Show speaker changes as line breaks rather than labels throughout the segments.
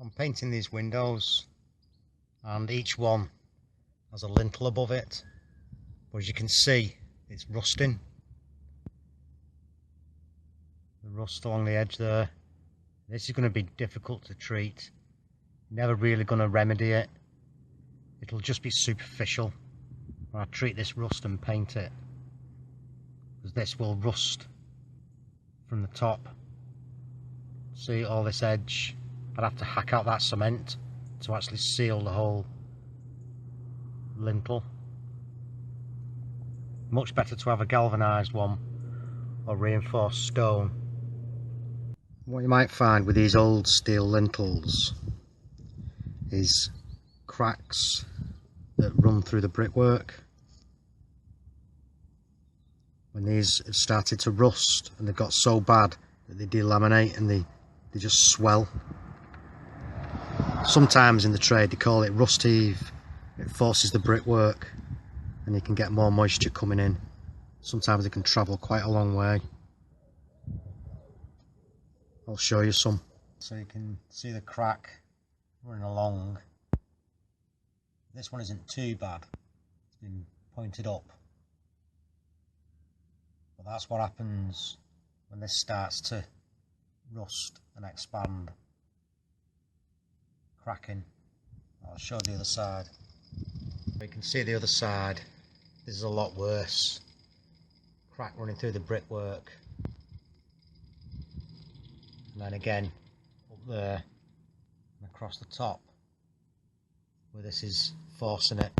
I'm painting these windows and each one has a lintel above it, but as you can see it's rusting. The rust along the edge there. This is going to be difficult to treat. Never really going to remedy it. It'll just be superficial when I treat this rust and paint it, because this will rust from the top. See all this edge? I'd have to hack out that cement to actually seal the whole lintel. Much better to have a galvanised one or reinforced stone. What you might find with these old steel lintels is cracks that run through the brickwork. When these have started to rust and they've got so bad that they delaminate and they just swell. Sometimes in the trade they call it rust heave. It forces the brickwork and you can get more moisture coming in. Sometimes it can travel quite a long way. I'll show you some. So you can see the crack running along. This one isn't too bad. It's been pointed up. But that's what happens when this starts to rust and expand. Cracking. I'll show the other side. You can see the other side. This is a lot worse. Crack running through the brickwork. And then again up there and across the top where this is forcing it.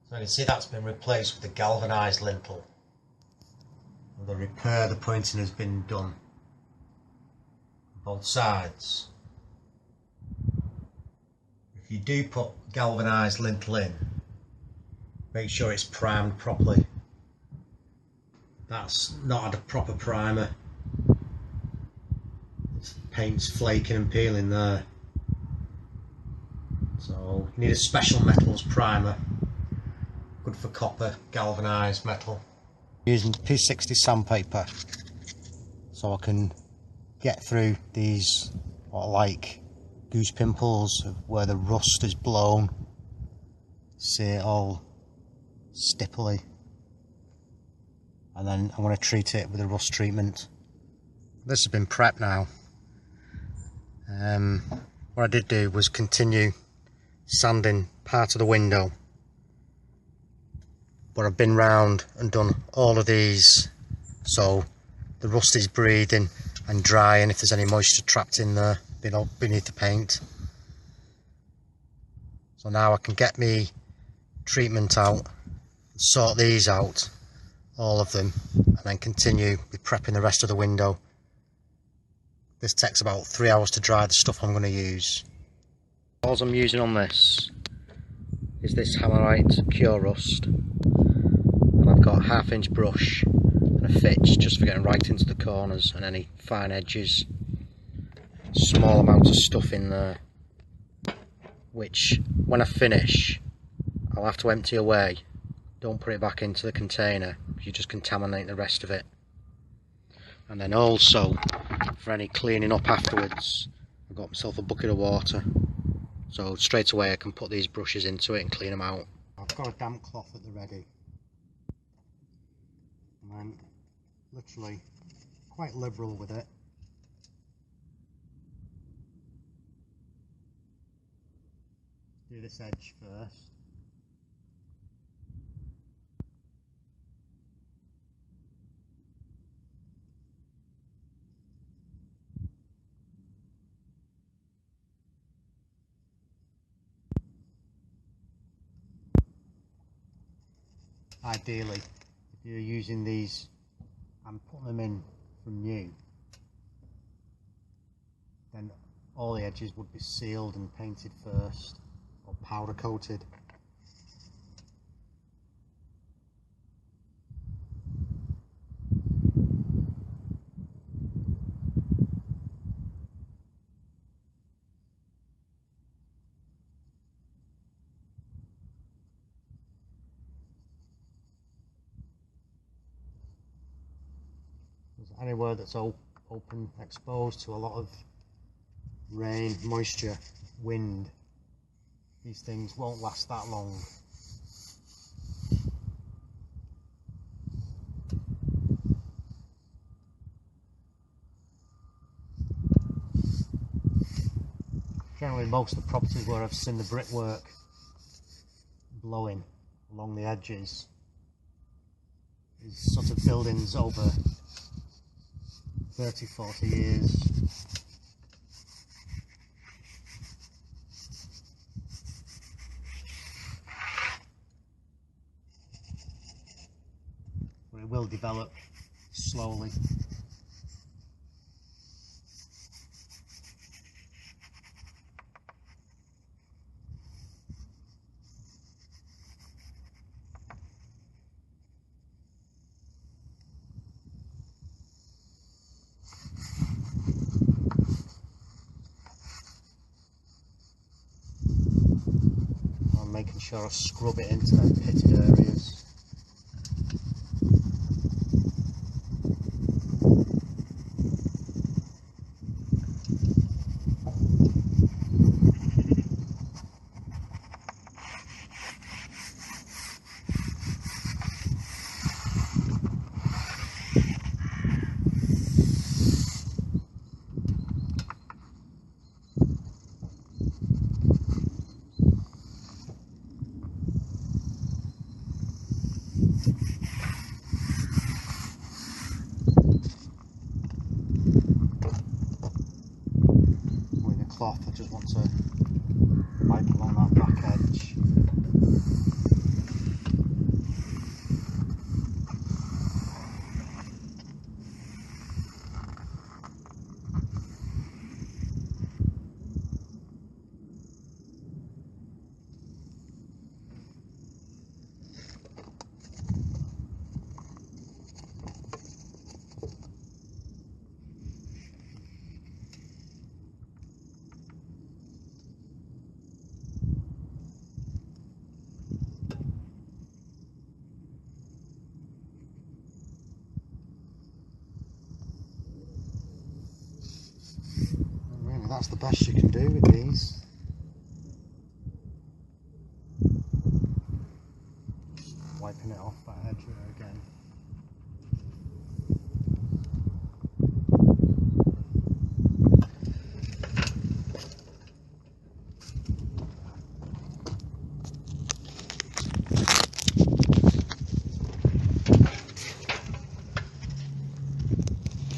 So you can see that's been replaced with a galvanised lintel. And the repair, the pointing has been done on both sides. If you do put galvanised lintel in, make sure it's primed properly. That's not had a proper primer. Paint's flaking and peeling there. So you need a special metals primer. Good for copper, galvanised metal. Using P60 sandpaper so I can get through these what are like goose pimples of where the rust is blown. See it all stipply. And then I want to treat it with a rust treatment. This has been prepped now. What I did do was continue sanding part of the window, but I've been round and done all of these so the rust is breathing and dry, and if there's any moisture trapped in there beneath the paint. So now I can get me treatment out, sort these out, all of them, and then continue with prepping the rest of the window. This takes about 3 hours to dry the stuff I'm going to use. All I'm using on this is this Hammerite Cure Rust, and I've got a 1/2 inch brush and a fitch just for getting right into the corners and any fine edges. Small amount of stuff in there, which when I finish I'll have to empty away. Don't put it back into the container, you just contaminate the rest of it. And then also, for any cleaning up afterwards, I've got myself a bucket of water. So straight away I can put these brushes into it and clean them out. I've got a damp cloth at the ready. And I'm literally quite liberal with it. Do this edge first. Ideally, if you're using these and putting them in from new, then all the edges would be sealed and painted first, or powder coated. Anywhere that's open, exposed to a lot of rain, moisture, wind, these things won't last that long. Generally most of the properties where I've seen the brickwork blowing along the edges is sort of buildings over 30-40 years. But it will develop slowly. Making sure I scrub it into them pitted areas. I just want to wipe along that back edge. That's the best you can do with these. Wiping it off that edge there again.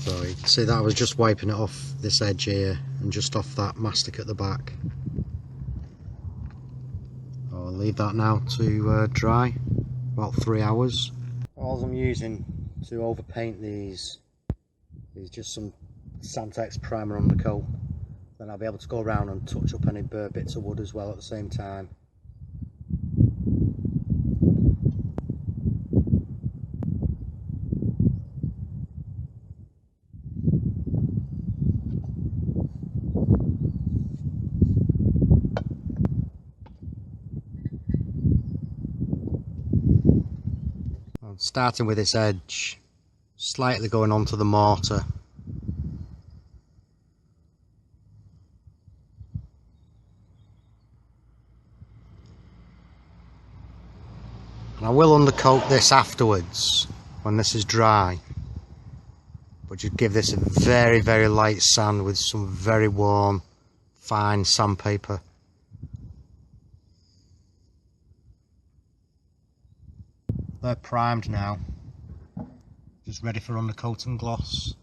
So you can see that I was just wiping it off this edge here and just off that mastic at the back. I'll leave that now to dry, about 3 hours. All I'm using to overpaint these is just some Santex primer undercoat. Then I'll be able to go around and touch up any burnt bits of wood as well at the same time. Starting with this edge, slightly going onto the mortar. And I will undercoat this afterwards when this is dry, but just give this a very, very light sand with some very warm, fine sandpaper. They're primed now, just ready for undercoat and gloss.